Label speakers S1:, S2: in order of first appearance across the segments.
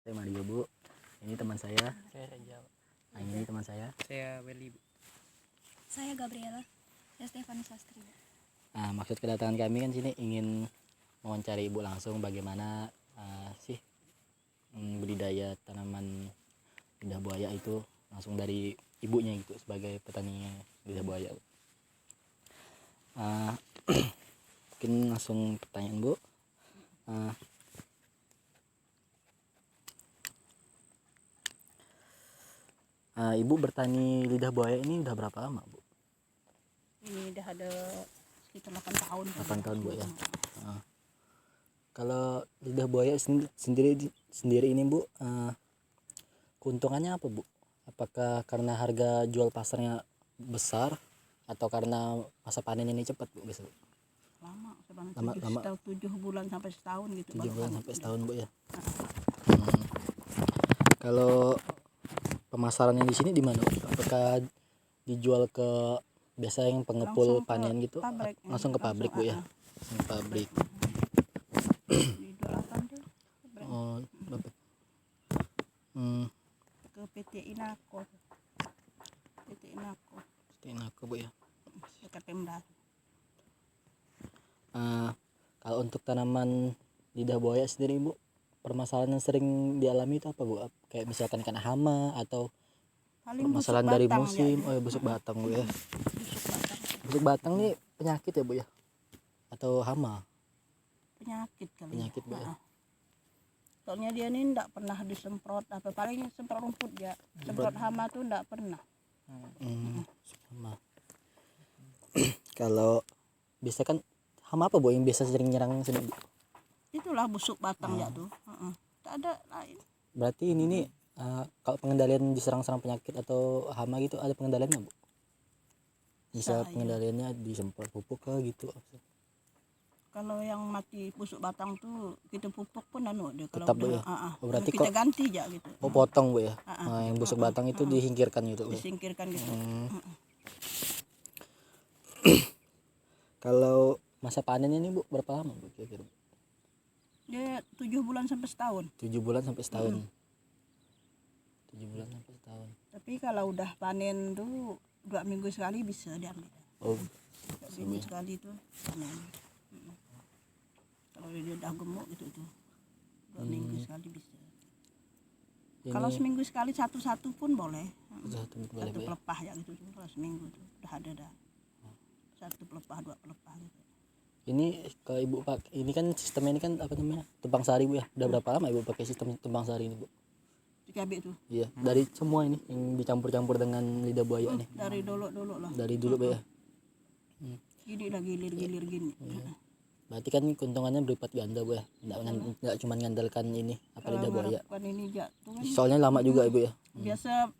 S1: Saya Mario, Bu. Ini teman saya.
S2: Saya Rejal.
S1: Nah, ini teman saya.
S2: Saya Welly, Bu.
S3: Saya Gabriela. Saya Stefani Sastri.
S1: Nah, maksud kedatangan kami kan sini ingin mewawancari Ibu langsung bagaimana sih budidaya tanaman lidah buaya itu langsung dari ibunya gitu sebagai petani lidah buaya. Mungkin langsung pertanyaan, Bu. Ibu bertani lidah buaya ini udah berapa lama, Bu?
S3: Ini udah ada sekitar 8 tahun.
S1: 8 tahun, Bu, ya. Kalau lidah buaya sendiri ini, Bu, keuntungannya apa, Bu? Apakah karena harga jual pasarnya besar atau karena masa panen ini cepat, Bu? Bisa, Bu?
S3: Lama, 7 bulan sampai setahun gitu.
S1: 7 bulan sampai setahun, Bu, ya.
S3: Nah.
S1: Kalau pemasarannya di sini di mana? Apakah dijual ke biasa yang pengepul
S3: Langsung
S1: panen gitu?
S3: pabrik,
S1: Langsung ke pabrik, Bu, ya. Langsung ke pabrik.
S3: Di 28 tuh.
S1: Oh, dapat.
S3: Ke PT Inako. PT Inako.
S1: Seperti aku, Bu, ya.
S3: Dekat Pemda.
S1: Kalau untuk tanaman lidah buaya sendiri, Bu, permasalahan yang sering dialami itu apa, Bu? Kayak misalkan kena hama atau
S3: Paling
S1: permasalahan
S3: busuk
S1: dari
S3: batang,
S1: musim.
S3: ya.
S1: Oh ya, busuk batang, Bu, ya.
S3: Busuk batang.
S1: Busuk batang nih penyakit ya, Bu, ya? Atau hama?
S3: Penyakit kali.
S1: Penyakit, Bu, ya.
S3: Soalnya dia ini enggak pernah disemprot apa, paling semprot rumput ya. Semprot hama tuh enggak pernah.
S1: Hama. Kalau biasa kan hama apa, Bu, yang biasa sering nyerang sini, Bu?
S3: Itulah busuk batang ya tuh. Tak ada lain.
S1: Berarti ini nih kalau pengendalian diserang-serang penyakit atau hama gitu ada pengendaliannya, Bu? Bisa
S3: Bisa,
S1: pengendaliannya disemprot pupuk kah gitu?
S3: Kalau yang mati busuk batang tuh kita pupuk pun dia kalau
S1: Tetap, Bu,
S3: udah,
S1: ya? Oh, berarti
S3: kita
S1: kok
S3: ganti ya gitu.
S1: potong, Bu, ya? Yang busuk batang itu disingkirkan gitu, Bu, ya?
S3: Disingkirkan gitu.
S1: Kalau masa panennya ini, Bu, berapa lama, Bu, kira-kira?
S3: Dia 7 bulan sampai setahun.
S1: 7 bulan sampai setahun. 7 bulan sampai setahun.
S3: Tapi kalau udah panen tuh 2 minggu sekali bisa diambil.
S1: Oh,
S3: 2 minggu sekali tuh panen. Kalau dia udah gemuk gitu tuh 2 minggu sekali bisa.
S1: ini
S3: Kalau seminggu sekali satu-satu pun boleh.
S1: satu boleh,
S3: Satu
S1: Bu, ya?
S3: pelepah ya gitu tuh. Kalau seminggu tuh udah ada dah. 1 pelepah 2 pelepah gitu.
S1: Ini kalau Ibu pakai ini kan sistemnya ini kan apa namanya? Tumpang sari, Bu, ya. Udah berapa lama Ibu pakai sistem tumpang sari ini, Bu?
S3: Cabai tuh.
S1: Iya, dari semua ini yang dicampur-campur dengan lidah buaya nih.
S3: Dari dulu lah.
S1: Dari dulu, Bu, ya.
S3: Gini lah gilir-gilir gini.
S1: Berarti kan keuntungannya berlipat ganda, Bu, ya. Enggak cuma ngandalkan ini apa lidah buaya.
S3: Bukan ini ya tuh kan.
S1: Soalnya lama juga, Ibu, ya.
S3: Biasa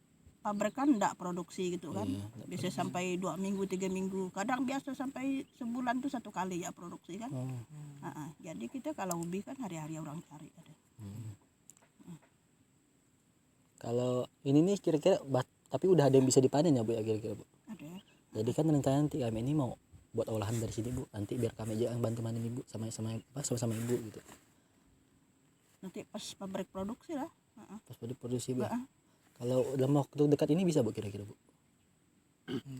S3: pabrik kan enggak produksi gitu kan.
S1: Iya,
S3: Biasa sampai 2 minggu 3 minggu. Kadang biasa sampai sebulan tuh 1 kali ya produksi kan. Jadi kita kalau ubi kan hari-hari orang cari ada.
S1: Kalau ini nih kira-kira tapi udah ada yang bisa dipanen ya, Bu, ya, kira-kira, Bu?
S3: Ada.
S1: Jadi kan rencana nanti kami ini mau buat olahan dari sini, Bu. Nanti biar kami aja yang bantu panen, Ibu, sama Ibu gitu.
S3: Nanti pas pabrik produksi lah.
S1: Pas produksi, Bu. Kalau dalam waktu dekat ini bisa, Bu, kira-kira, Bu?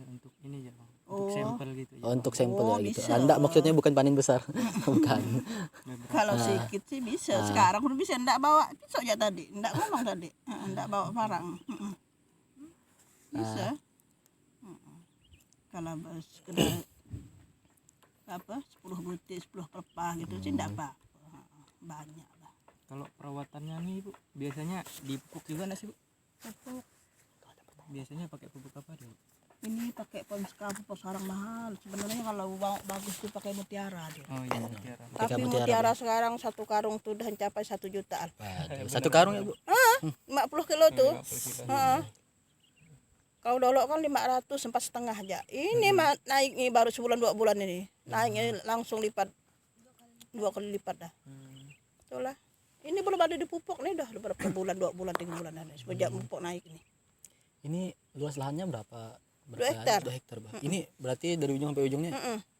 S2: Untuk ini ya, Bang. Untuk sampel gitu ya.
S1: Oh, untuk sampel ya gitu.
S3: bisa.
S1: Enggak, maksudnya bukan panen besar. Bukan.
S3: Kalau sedikit sih bisa. Sekarang udah bisa enggak bawa pisau ya tadi. Enggak ngomong tadi. Enggak bawa parang. Bisa. Kalau sekedar apa 10 butir 10 pelepah gitu sih enggak apa-apa. Banyak lah.
S2: Kalau perawatannya nih, Bu, biasanya dipupuk juga nggak sih, Bu?
S3: Pupuk.
S2: Biasanya pakai pupuk apa deh, Bu?
S3: Ini pakai pupuk sarang mahal. Sebenarnya kalau bagus tuh pakai mutiara dia.
S2: Oh iya, mutiara.
S3: Tapi mutiara sekarang 1 karung tuh udah mencapai 1 jutaan.
S1: Waduh, 1 karung ya, Bu?
S3: 50 kilo tuh.
S2: 50 kilo.
S3: Kalau dulu kan 500 4,5 aja. Ini naik nih baru sebulan 2 bulan ini. Naiknya langsung lipat 2 kali lipat dah. Itulah. Ini belum ada dipupuk nih udah berapa bulan 2 bulan 3 bulan sejak pupuk naik ini.
S1: Ini luas lahannya berapa?
S3: 2 hektar.
S1: 2 hektar, Bah. Ini berarti dari ujung sampai ujungnya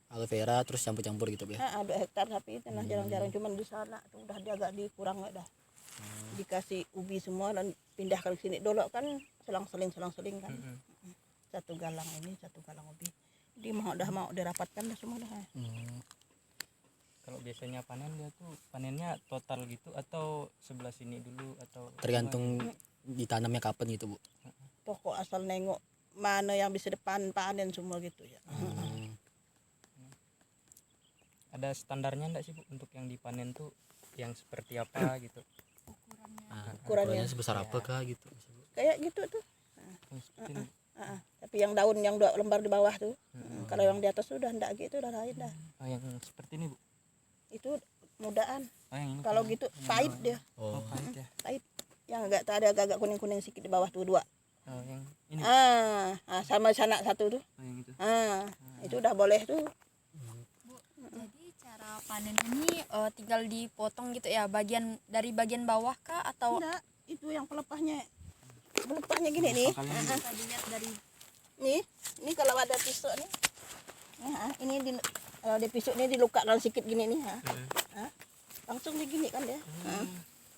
S1: aloe vera terus campur-campur gitu, Bu, ya.
S3: 2 hektar tapi tanah jarang-jarang cuman di sana tuh udah dia agak dikurang dah. dikasih ubi semua dan pindah ke sini dolok kan selang-seling kan. Satu galang ini, satu galang ubi. Dia mau dirapatkan dah semua dah.
S2: Kalau biasanya panen dia tuh panennya total gitu atau sebelah sini dulu atau
S1: Tergantung ditanamnya kapan gitu Bu.
S3: Pokok asal nengok mana yang bisa depan panen semua gitu ya.
S2: ada standarnya enggak sih Bu untuk yang dipanen tuh yang seperti apa gitu?
S3: Ukurannya.
S1: Sebesar apa kah gitu.
S3: Kayak gitu tuh.
S2: Yang seperti ini.
S3: Tapi yang daun yang 2 lembar di bawah tuh. Kalau yang di atas sudah enggak gitu, udah lain dah.
S2: Oh, yang seperti ini Bu.
S3: Itu mudaan.
S2: Oh, yang ini
S3: Kalau
S2: kan?
S3: gitu pahit dia.
S2: Oh, pahit ya.
S3: Pahit. Yang agak kuning-kuning sedikit di bawah tuh 2.
S2: Oh, yang ini.
S3: Sama sanak satu tuh.
S2: Oh, yang itu.
S3: Itu udah boleh tuh.
S4: Jadi cara panen ini tinggal dipotong gitu ya, dari bagian bawah kah atau
S3: Enggak, itu yang pelepahnya. Pelepahnya gini nih.
S4: bisa dilihat dari
S3: Ini kalau ada pisau nih. Ini kalau ada pisau ini dilukakan sedikit gini nih. Langsung digini kan dia.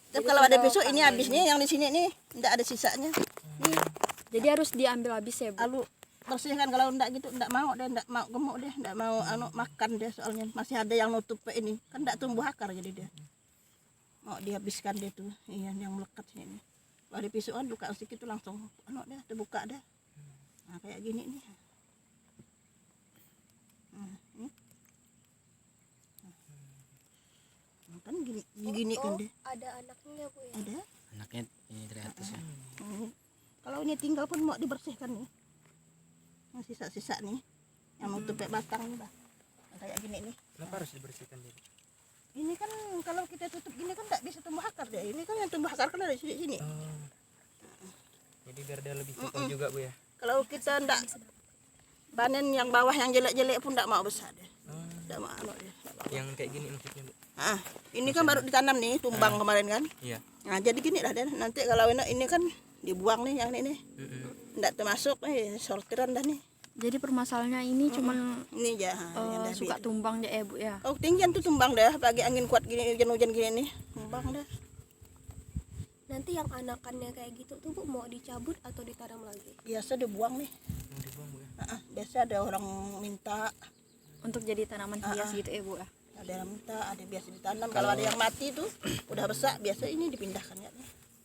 S3: Tapi kalau ada pisau ini habis nih, yang di sini nih enggak ada sisanya. Nih,
S4: jadi harus diambil habis ya Bu?
S3: lalu bersihkan. Kalau enggak gitu enggak mau dia, enggak mau gemuk dia, enggak mau makan dia, soalnya masih ada yang nutup ini. Kan enggak tumbuh akar jadi dia. Mau dihabiskan dia tuh. Iya, yang melekat sini. Kalau di pisauan luka sedikit tuh langsung dia terbuka dah. Nah, kayak gini nih. Kan gini kan dia.
S4: Ada anaknya Bu ya?
S3: Ada.
S1: Anaknya ini dari atas ya.
S3: Kalau ini tinggal pun mau dibersihkan nih. Yang sisa-sisa nih. Yang nutup batang nih, Bah. Kayak gini nih.
S2: Kenapa harus dibersihkan dia?
S3: Ini kan kalau kita tutup gini kan enggak bisa tumbuh akar dia. Ini kan yang tumbuh akar kan dari sini.
S2: Jadi biar dia lebih kokoh juga Bu ya.
S3: Kalau kita enggak panen yang bawah yang jelek-jelek pun enggak mau besar dia. Enggak mau dia.
S2: Yang kayak gini maksudnya Bu.
S3: Ini kan baru ditanam nih, tumbang kemarin kan.
S2: Iya.
S3: Nah, jadi gini lah dia. Nanti kalau ini kan dibuang nih yang ini nih. Enggak termasuk sortiran dah nih.
S4: Jadi permasalahannya ini cuman
S3: Ini ya yang dah
S4: suka tumbang ya Bu ya?
S3: Oh, tinggian tuh tumbang dah, pagi angin kuat gini, hujan-hujan gini nih, tumbang dah.
S5: Nanti yang anakannya kayak gitu tuh Bu mau dicabut atau ditanam lagi?
S3: Biasa dibuang nih.
S2: Mau dibuang Bu ya.
S3: Biasa ada orang minta,
S4: Untuk jadi tanaman hias gitu ya Bu ya?
S3: ada yang minta, ada biasa ditanam. Kalau ada yang mati tuh udah besar, biasa ini dipindahkan ya.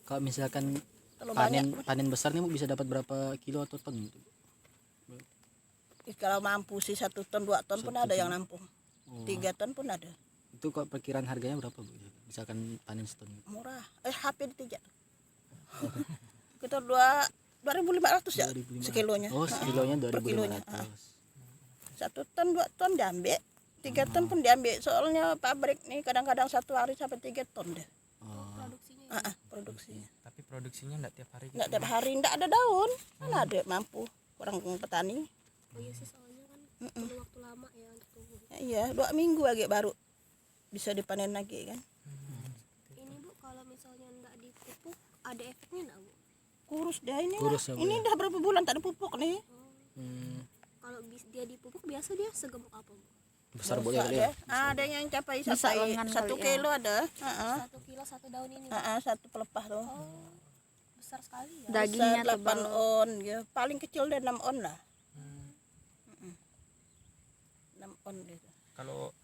S1: Kalau misalkan
S3: Kalau banyak,
S1: panen besar nih Bu bisa dapat berapa kilo atau ton gitu?
S3: kalau mampu sih 1 ton, 2 ton pun ada yang nampung. 3 ton pun ada.
S1: Itu kok perkiraan harganya berapa Bu? Misalkan panen seton gitu.
S3: Murah. HP di 3. Kita 2.500 ya
S1: 2.500.
S3: sekilonya.
S1: Oh, sekilonya
S3: Per kilonya.
S1: 2.500.
S3: 1 ton, 2 ton diambil. 3 ton pun diambil. Soalnya pabrik nih kadang-kadang 1 hari sampai 3 ton deh.
S5: Produksinya
S3: Produksinya.
S2: Tapi produksinya enggak tiap hari gitu.
S3: Enggak tiap hari, enggak ada daun. Mana ada mampu orang petani.
S5: Oh iya sih, soalnya kan perlu waktu lama ya untuk tumbuh.
S3: Iya, 2 minggu lagi baru bisa dipanen lagi kan.
S5: Ini Bu kalau misalnya enggak dipupuk ada efeknya enggak Bu?
S3: Kurus dia ini.
S1: Kurus ya, Bu,
S3: Ini
S1: ya?
S3: udah berapa bulan tak ada pupuk nih.
S5: Kalau dia dipupuk biasa dia segemuk apa Bu?
S1: Besar boleh
S3: Besar
S1: kali
S3: dia.
S1: ya.
S3: Ada yang capai
S4: Bisa
S3: sampai
S4: lengan
S3: 1
S4: kali ya.
S3: kilo ada.
S5: 1 kilo 1 daun ini Bu?
S3: Satu pelepah tuh.
S5: Oh, besar sekali ya.
S4: Dagingnya
S3: Besar 8
S4: tebal.
S3: on ya. Paling kecil deh 6 on lah. 6 on gitu.
S2: Kalau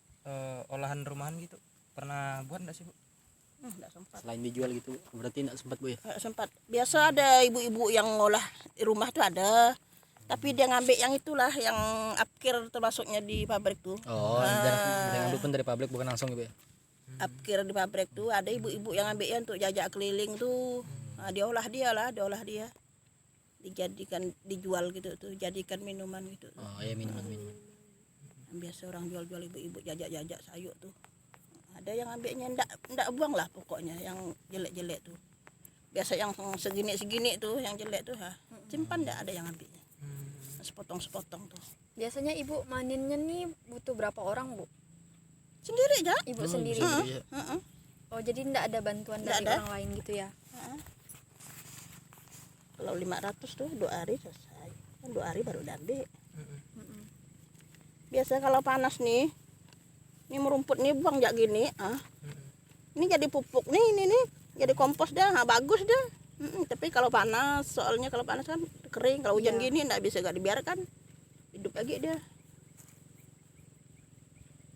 S2: olahan rumahan gitu pernah buat enggak sih Bu?
S3: Enggak sempat.
S1: Selain dijual gitu, berarti enggak sempat Bu ya?
S3: Nggak sempat. Biasa ada ibu-ibu yang ngolah di rumah tuh ada. Tapi dia ngambil yang itulah yang apkir termasuknya di pabrik tuh.
S1: Oh, dan ngambil pun dari pabrik bukan langsung gitu ya?
S3: Apkir di pabrik tuh ada ibu-ibu yang ngambilnya untuk jajak keliling tuh. Nah, diolah dia. Dijadikan dijual gitu tuh, jadikan minuman gitu tuh.
S1: Oh, ya minuman.
S3: Biasa orang jual-jual ibu-ibu jajak sayur tuh. Ada yang ambilnya ndak buang lah pokoknya yang jelek-jelek tuh. Biasa yang segini tuh yang jelek tuh simpan ndak ada yang ambilnya. Sepotong-sepotong tuh.
S4: Biasanya Ibu maninnya nih butuh berapa orang Bu?
S3: Sendiri aja.
S4: Ibu sendiri?
S1: Iya.
S4: Oh jadi enggak ada bantuan
S3: Nggak
S4: dari
S3: ada.
S4: orang lain gitu ya?
S3: Kalau 500 tuh 2 hari selesai. Kan 2 hari baru diambil. Biasa kalau panas nih, ini merumput nih buang jak gini, ini jadi pupuk nih, ini jadi kompos dah, bagus dah. Tapi kalau panas, soalnya kalau panas kan kering, kalau hujan gini nggak bisa, gak dibiarkan hidup lagi dia.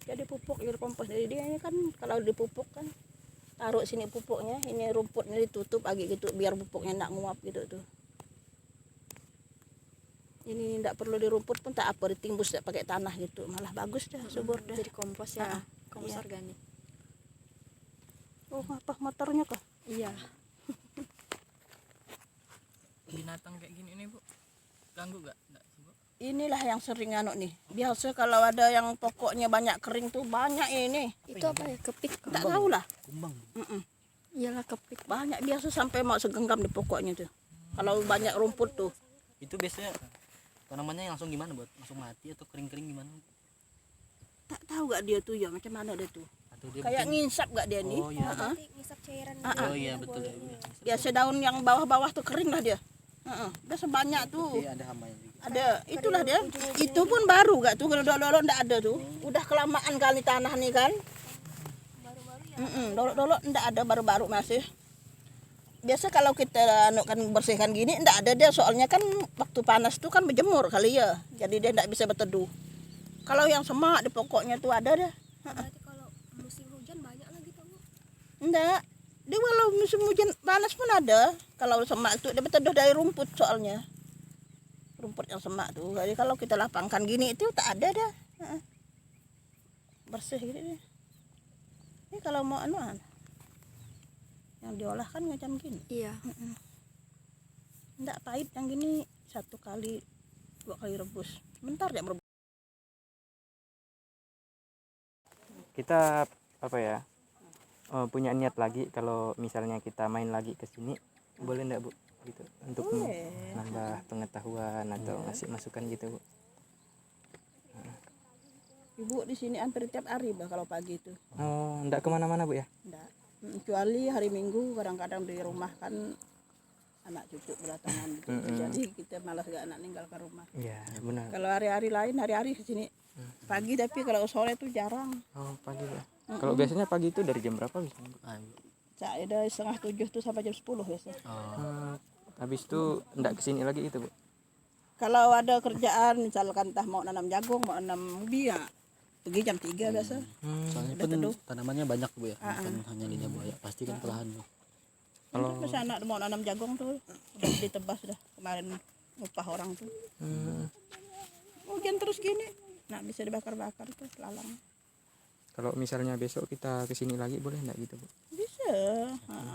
S3: Jadi pupuk, jadi kompos. Jadi dia ini kan kalau dipupuk kan taruh sini pupuknya, ini rumputnya ditutup lagi gitu biar pupuknya nggak nguap gitu tuh. Ini nggak perlu dirumput pun tak apa, ditimbus tak pakai tanah gitu, malah bagus dah, subur dah.
S4: Jadi kompos ya, kompos
S3: iya.
S4: organik.
S3: Oh apa motornya kok?
S4: Iya.
S2: Binatang kayak gini nih Bu, ganggu gak? Nggak sih, Bu?
S3: Inilah yang sering anu nih. Biasa kalau ada yang pokoknya banyak kering tuh banyak ini.
S4: Itu apa ya? Kepik.
S3: Tak tahu lah.
S1: Kumbang.
S4: Iyalah kepik.
S3: Banyak biasa sampai mau segenggam di pokoknya tuh. Kalau banyak rumput tuh.
S1: Itu biasanya tanamannya langsung gimana buat? Langsung mati atau kering-kering gimana?
S3: Tak tahu gak dia tuh ya macam mana dia tuh.
S1: Atau dia
S3: Kayak
S1: mungkin-
S3: ngisap gak dia nih?
S1: Oh iya.
S3: Heeh.
S5: Ngisap cairan
S1: Oh iya betul ya.
S3: Biasa daun yang bawah-bawah tuh kering lah dia. Udah sebanyak tuh.
S1: Iya, ada hambanya juga.
S3: Ada, itulah dia. Itu pun baru gak tuh, kalau dolo-dolo ndak ada tuh. Udah kelamaan kali tanah nih kan. Dolo-dolo ndak ada, baru-baru masih. Biasa kalau kita anu kan bersihkan gini ndak ada dia, soalnya kan waktu panas tuh kan berjemur kali ya. Jadi dia ndak bisa berteduh. Kalau yang semak di pokoknya tuh ada dah.
S5: Berarti kalau musim hujan banyak lagi tuh Bu.
S3: Enggak. Dia walau musim hujan panas pun ada. Kalau semak tuh dia berteduh dari rumput soalnya. Rumput yang semak tuh. Jadi kalau kita lapangkan gini itu tak ada dah. Bersih gitu deh. Ini kalau mau anuan yang diolah kan macam gini.
S4: Iya.
S3: Enggak pahit yang gini 1 kali 2 kali rebus. Bentar ya merebus.
S2: Kita apa ya? Punya niat lagi kalau misalnya kita main lagi ke sini, boleh enggak Bu? Gitu. Untuk nambah pengetahuan atau ngasih masukan gitu Bu.
S3: Ibu di sini hampir tiap hari bah kalau pagi itu.
S2: Oh, enggak kemana-mana Bu ya?
S3: Enggak. Kecuali hari Minggu kadang-kadang di rumah kan anak cucu berdatangan gitu. Jadi kita malas gak anak ninggalkan rumah.
S2: Iya, benar.
S3: Kalau hari-hari lain hari-hari ke sini pagi, tapi kalau sore itu jarang.
S2: Oh, pagi ya. Kalau biasanya pagi itu dari jam berapa biasanya Bu?
S3: Saya dari 6:30 tuh sampai jam 10 biasa.
S2: Habis itu enggak kesini lagi itu Bu?
S3: Kalau ada kerjaan misalkan entah mau nanam jagung, mau nanam ubi ya pergi jam 3 biasa.
S1: Soalnya
S3: Udah
S1: pun
S3: teduh.
S1: tanamannya banyak Bu ya. Bukan hanya lidah buaya, pasti kan kelahan Bu.
S3: Kalau bisa anak mau nanam jagung tuh udah ditebas dah kemarin ngupah orang tuh. Hujan terus gini, nah bisa dibakar-bakar tuh lalang.
S2: Kalau misalnya besok kita kesini lagi boleh enggak gitu Bu?
S3: Bisa,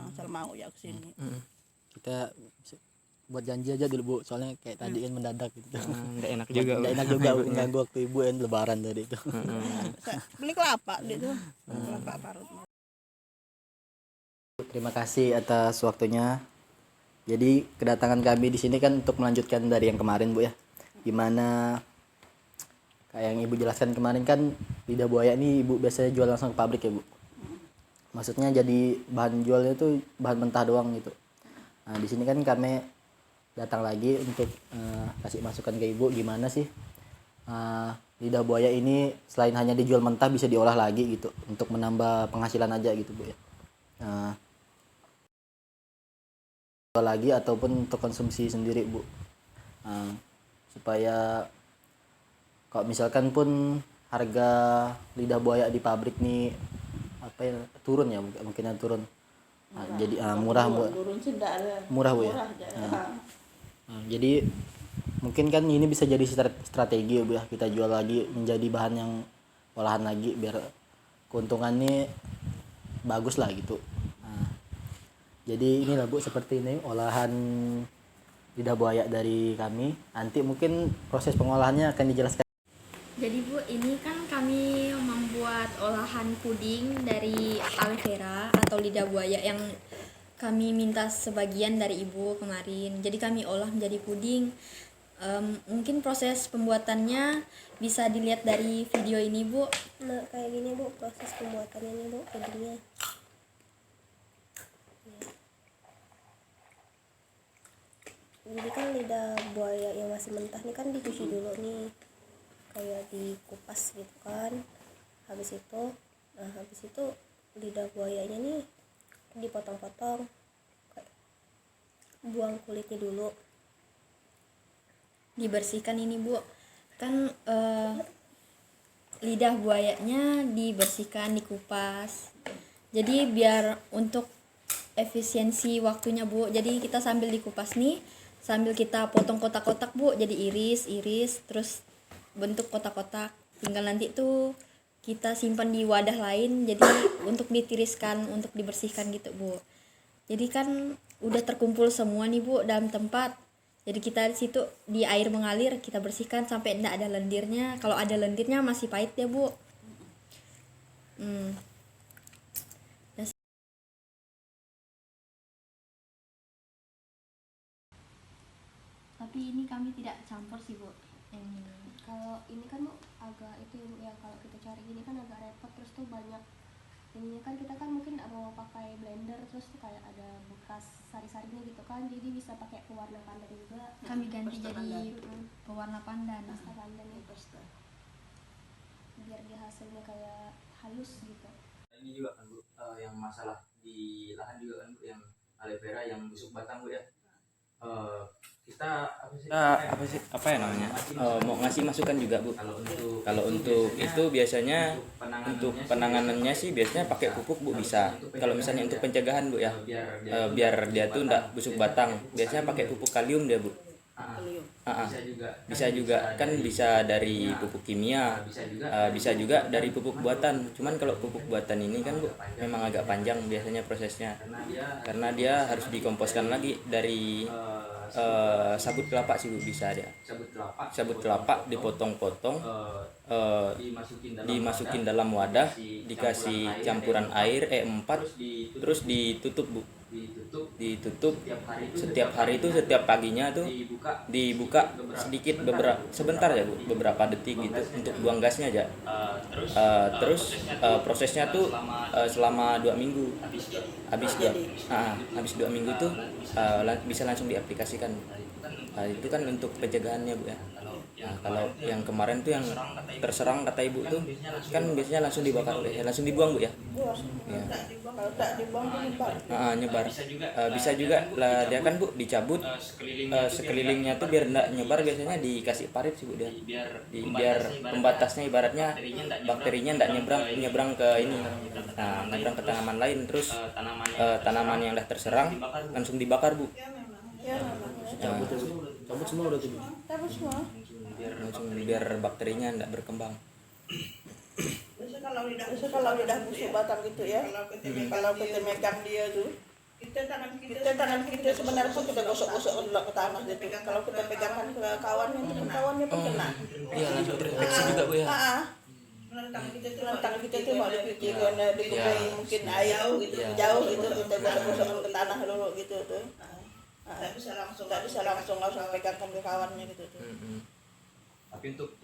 S3: asal mau ya kesini.
S1: Kita buat janji aja dulu Bu, soalnya kayak tadi kan mendadak gitu.
S2: Enggak enak juga.
S1: Enggak enak juga mengganggu waktu Ibu yang lebaran tadi itu.
S3: Beli kelapa gitu, kelapa parut.
S1: Terima kasih atas waktunya. Jadi kedatangan kami di sini kan untuk melanjutkan dari yang kemarin Bu ya. Gimana kayak yang Ibu jelaskan kemarin kan lidah buaya ini Ibu biasanya jual langsung ke pabrik ya Bu. Maksudnya jadi bahan jualnya itu bahan mentah doang gitu. Nah di sini kan kami datang lagi untuk kasih masukan ke Ibu gimana sih lidah buaya ini selain hanya dijual mentah bisa diolah lagi gitu untuk menambah penghasilan aja gitu Bu ya. Jual lagi ataupun untuk konsumsi sendiri Bu. Supaya kalau misalkan pun harga lidah buaya di pabrik nih apa ya turun ya mungkin turun. Jadi murah Bu. Murah Bu ya. Jadi mungkin kan ini bisa jadi strategi ya Bu ya, kita jual lagi menjadi bahan yang olahan lagi biar keuntungannya bagus lah gitu. Jadi inilah Bu seperti ini olahan lidah buaya dari kami. Nanti mungkin proses pengolahannya akan dijelaskan.
S4: Jadi Bu, ini kan kami membuat olahan puding dari aloe vera atau lidah buaya yang kami minta sebagian dari Ibu kemarin. Jadi kami olah menjadi puding. Mungkin proses pembuatannya bisa dilihat dari video ini Bu.
S5: Nah kayak gini Bu proses pembuatannya nih Bu, pudingnya. Jadi kan lidah buaya yang masih mentah nih kan dicuci dulu nih, kayak dikupas gitu kan. Habis itu lidah buayanya nih dipotong-potong, kayak buang kulitnya dulu.
S4: Dibersihkan ini Bu, kan lidah buayanya dibersihkan, dikupas. Jadi biar untuk efisiensi waktunya Bu, jadi kita sambil dikupas nih, sambil kita potong kotak-kotak Bu, jadi iris terus bentuk kotak-kotak, tinggal nanti tuh kita simpan di wadah lain, jadi untuk ditiriskan, untuk dibersihkan gitu Bu. Jadi kan udah terkumpul semua nih Bu dalam tempat, jadi kita di situ di air mengalir kita bersihkan sampai enggak ada lendirnya. Kalau ada lendirnya masih pahit ya Bu. Tapi ini kami tidak campur sih Bu.
S5: Kalau ini kan Bu agak itu ya, kalau kita cari gini kan agak repot, terus tuh banyak ininya kan, kita kan mungkin nggak mau pakai blender, terus tuh kayak ada bekas sari-sarinya gitu kan, jadi bisa pakai pewarna pandan juga.
S4: Kami ganti jadi pewarna pandan.
S5: Pasta pandan ya, biar dia hasilnya kayak halus gitu.
S2: Ini juga kan Bu, yang masalah di lahan juga kan Bu, yang aloe vera yang busuk batang Bu ya. Kita apa ya namanya, mau ngasih masukan juga Bu. Kalau untuk itu biasanya untuk penanganannya sih biasanya pakai pupuk Bu bisa. Kalau misalnya untuk pencegahan Bu ya, biar dia tuh enggak busuk batang, biasanya pakai pupuk kalium dia Bu. Bisa juga kan, bisa dari pupuk kimia, bisa juga dari pupuk buatan. Cuman kalau pupuk buatan ini kan Bu memang agak panjang biasanya prosesnya, karena dia harus dikomposkan lagi dari sabut kelapa sih Bu, bisa dia. Sabut kelapa dipotong-potong, dimasukin dalam wadah, dikasih campuran air E4, terus ditutup Bu. Ditutup setiap hari itu, setiap paginya tuh dibuka sedikit, sebentar ya Bu, beberapa detik gitu untuk buang gasnya aja. Terus prosesnya tuh selama 2 minggu. Habis 2 minggu tuh bisa langsung diaplikasikan. Itu kan untuk pencegahannya Bu ya. Nah, kalau yang kemarin tuh yang terserang kata Ibu tuh kan biasanya langsung dibakar, langsung dibuang Bu ya. Ya.
S3: Kalau tak dibuang tuh nyebar.
S2: Nyebar. Bisa juga lah dia kan Bu dicabut sekelilingnya tuh biar enggak nyebar, biasanya dikasih parit sih Bu dia. Biar pembatasnya, ibaratnya bakterinya enggak nyebrang ke ini. Nah, nyebrang ke tanaman lain, terus tanaman yang udah terserang langsung dibakar Bu.
S3: Ya memang.
S1: Cabut semua udah tuh.
S3: Cabut semua.
S2: Langsung biar bakterinya enggak berkembang.
S3: Kalau lidah busuk batang gitu ya, kalau kita megang dia tuh, tangan kita sebenarnya pun kita gosok-gosok ke tanah gitu. Kalau kita pegangkan ke kawannya pun kena.
S2: Iya, langsung terinfeksi juga Bu ya.
S3: Tangan kita tuh mau dicuci karena dikupai mungkin air gitu, jauh gitu, kita gosok-gosok ke tanah dulu gitu tuh. Nggak bisa langsung pegangkan ke kawannya gitu tuh.
S2: Tapi untuk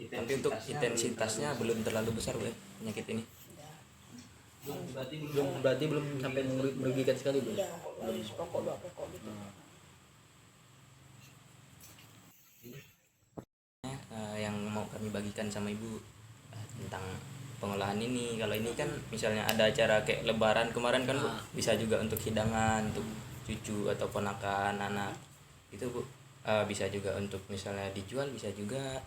S2: intensitasnya belum terlalu besar Bu ya, penyakit ini.
S1: Berarti belum sampai merugikan sekali Bu.
S3: Ya, harus pokok 2 pokok gitu.
S2: Yang mau kami bagikan sama Ibu tentang pengolahan ini. Kalau ini kan misalnya ada acara kayak lebaran kemarin kan Bu, bisa juga untuk hidangan untuk cucu atau ponakan anak itu Bu. Bisa juga untuk misalnya dijual, bisa juga,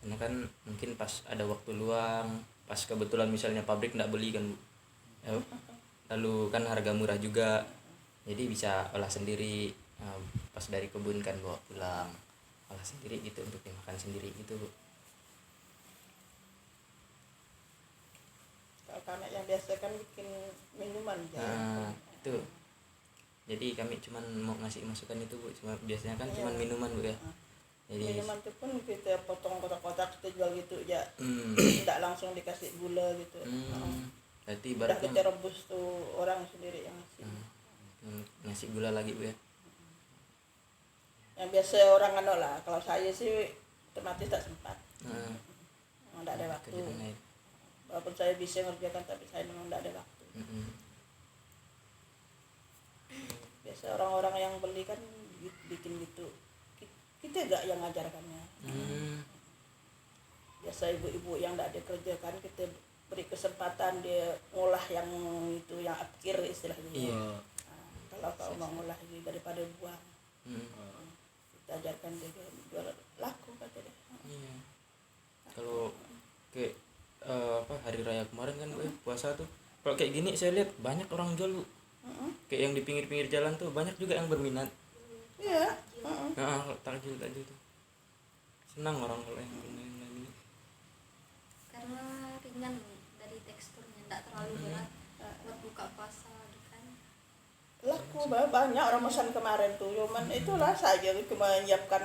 S2: karena kan mungkin pas ada waktu luang, pas kebetulan misalnya pabrik nggak beli kan Bu, lalu kan harga murah juga, jadi bisa olah sendiri, pas dari kebun kan bawa pulang, olah sendiri gitu untuk dimakan sendiri gitu Bu.
S3: Kalau anak yang biasa kan bikin minuman
S2: Itu jadi kami cuman mau ngasih masukan itu Bu, cuma biasanya kan cuman minuman Bu ya. Jadi
S3: minuman itu pun kita potong kotak-kotak, kita jual gitu ya. Tidak langsung dikasih gula gitu.
S2: Berarti
S3: Udah
S2: ibaratnya
S3: kita rebus tuh orang sendiri yang ngasih.
S2: ngasih gula lagi Bu ya.
S3: Yang biasa orang lah, kalau saya sih otomatis tak sempat. Memang tidak ada waktu. Walaupun saya bisa mengerjakan, tapi saya memang tidak ada waktu. Biasa orang-orang yang beli kan bikin gitu, kita enggak yang ngajarkannya. Biasa ibu-ibu yang tidak ada kerja kan, kita beri kesempatan dia ngolah yang itu, yang akhir istilahnya. kalau kau mau ngolah ini daripada buang. Kita ajarkan dia jual laku kata dia.
S2: Iya. Kalau kayak hari raya kemarin kan Bu, puasa tuh. Kalau kayak gini saya lihat banyak orang jual Bu. Kayak yang di pinggir-pinggir jalan tuh banyak juga yang berminat.
S3: Iya.
S2: Nah, takjil tuh. Senang orang kalau yang gunain lagi.
S4: Karena ringan dari teksturnya, tidak terlalu berat buat buka puasa gitu kan.
S3: Laku banyak orang pesan kemarin tuh, cuman itulah saja cuma menyiapkan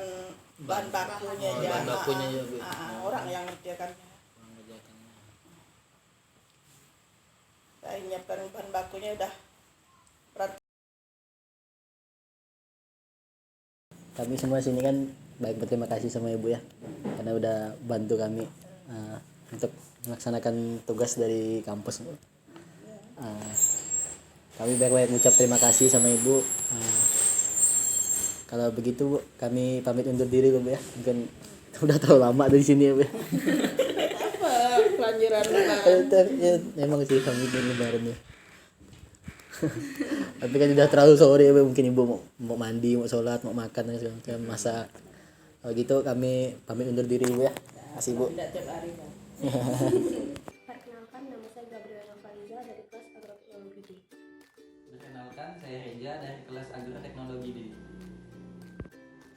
S3: bahan bakunya
S1: Oh,
S3: aja.
S1: bahan bakunya ya, Bu.
S3: Orang yang ngerjakannya. Saya menyiapkan bahan bakunya udah berat.
S1: Kami semua sini kan baik berterima kasih sama ibu ya, karena udah bantu kami untuk melaksanakan tugas dari kampus Bu. Kami baik-baik mengucap terima kasih sama ibu. Kalau begitu Bu, kami pamit undur diri Bu ya, mungkin udah terlalu lama dari sini ya Bu.
S3: Apa kelanjuran lebaran?
S1: Ya, emang sih kami di lebaran ya. Tapi kan udah terlalu sore ya Bu. Mungkin ibu mau mandi, mau sholat, mau makan dan segala macam, masak. Kalau gitu kami pamit undur diri Bu ya. Makasih Bu.
S3: Tidak tiap hari kan.
S5: Perkenalkan, nama saya Gabriela Fariza dari kelas Agroteknologi D.
S2: Perkenalkan, saya Reja dari kelas Agroteknologi D.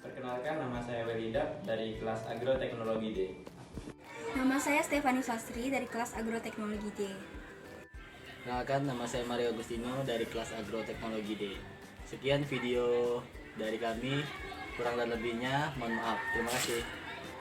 S2: Perkenalkan, nama saya Welidap dari kelas Agroteknologi D.
S4: Nama saya Stefani Sastri dari kelas Agroteknologi D.
S1: Perkenalkan, nama saya Mario Agustino dari kelas Agroteknologi D. Sekian video dari kami, kurang dan lebihnya mohon maaf. Terima kasih.